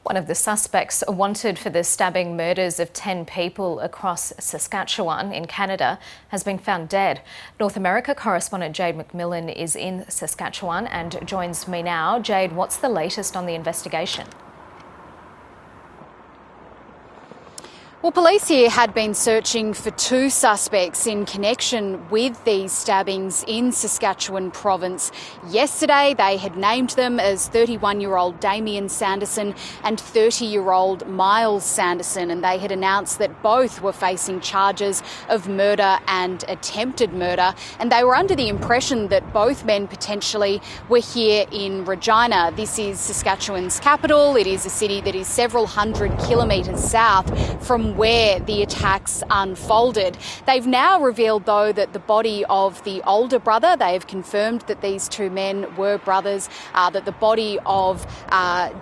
One of the suspects wanted for the stabbing murders of 10 people across Saskatchewan in Canada has been found dead. North America correspondent Jade Macmillan is in Saskatchewan and joins me now. Jade, what's the latest on the investigation? Well, police here had been searching for two suspects in connection with these stabbings in Saskatchewan province. Yesterday, they had named them as 31-year-old Damien Sanderson and 30-year-old Miles Sanderson, and they had announced that both were facing charges of murder and attempted murder, and they were under the impression that both men potentially were here in Regina. This is Saskatchewan's capital. It is a city that is several hundred kilometres south from where the attacks unfolded. They've now revealed, though, that the body of the older brother, they have confirmed that these two men were brothers, that the body of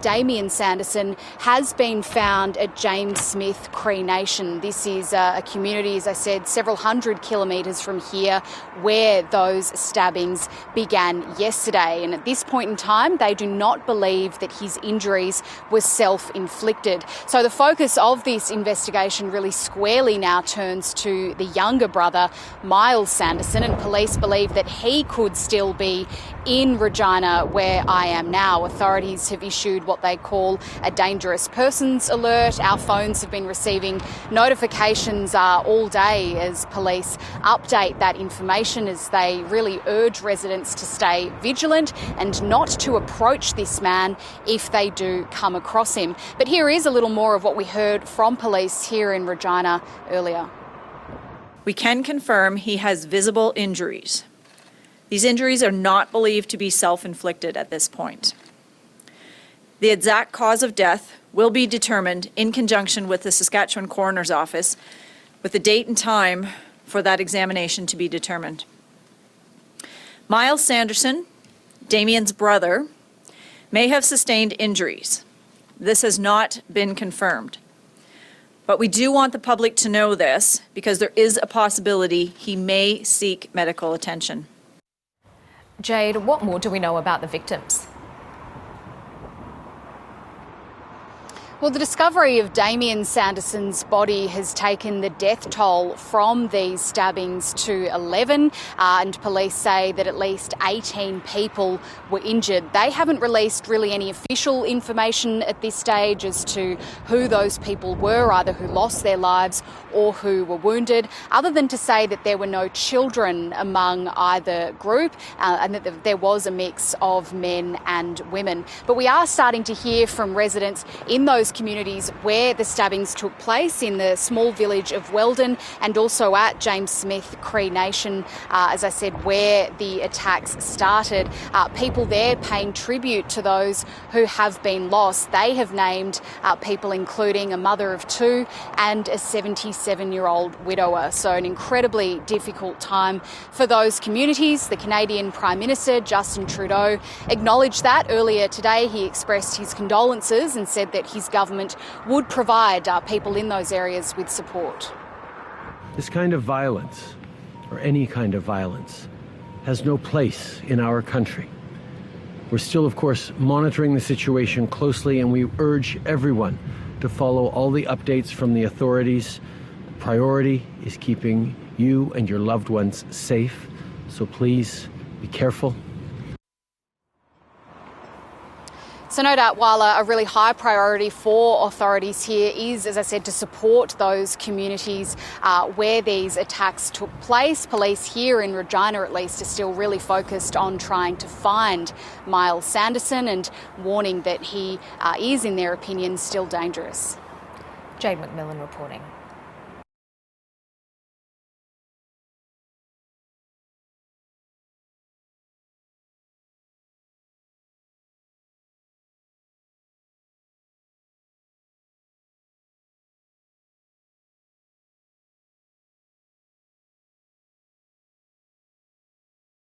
Damien Sanderson has been found at James Smith Cree Nation. This is a community, as I said, several hundred kilometres from here, where those stabbings began yesterday. And at this point in time, they do not believe that his injuries were self-inflicted. So the focus of this investigation really squarely now turns to the younger brother, Miles Sanderson, and police believe that he could still be in Regina, where I am now. Authorities have issued what they call a dangerous persons alert. Our phones have been receiving notifications all day as police update that information, as they really urge residents to stay vigilant and not to approach this man if they do come across him. But here is a little more of what we heard from police here in Regina earlier. We can confirm he has visible injuries. These injuries are not believed to be self-inflicted at this point. The exact cause of death will be determined in conjunction with the Saskatchewan Coroner's Office, with the date and time for that examination to be determined. Miles Sanderson, Damien's brother, may have sustained injuries. This has not been confirmed. But we do want the public to know this because there is a possibility he may seek medical attention. Jade, what more do we know about the victims? Well, the discovery of Damien Sanderson's body has taken the death toll from these stabbings to 11, and police say that at least 18 people were injured. They haven't released really any official information at this stage as to who those people were, either who lost their lives or who were wounded, other than to say that there were no children among either group and that there was a mix of men and women. But we are starting to hear from residents in those communities where the stabbings took place, in the small village of Weldon and also at James Smith Cree Nation, as I said, where the attacks started. People there paying tribute to those who have been lost. They have named people including a mother of two and a 77-year-old widower. So an incredibly difficult time for those communities. The Canadian Prime Minister, Justin Trudeau, acknowledged that earlier today. He expressed his condolences and said that his government would provide people in those areas with support. This kind of violence, or any kind of violence, has no place in our country. We're still, of course, monitoring the situation closely, and we urge everyone to follow all the updates from the authorities. The priority is keeping you and your loved ones safe, so please be careful. So no doubt, while a really high priority for authorities here is, as I said, to support those communities where these attacks took place, police here in Regina at least are still really focused on trying to find Miles Sanderson and warning that he is, in their opinion, still dangerous. Jade Macmillan reporting.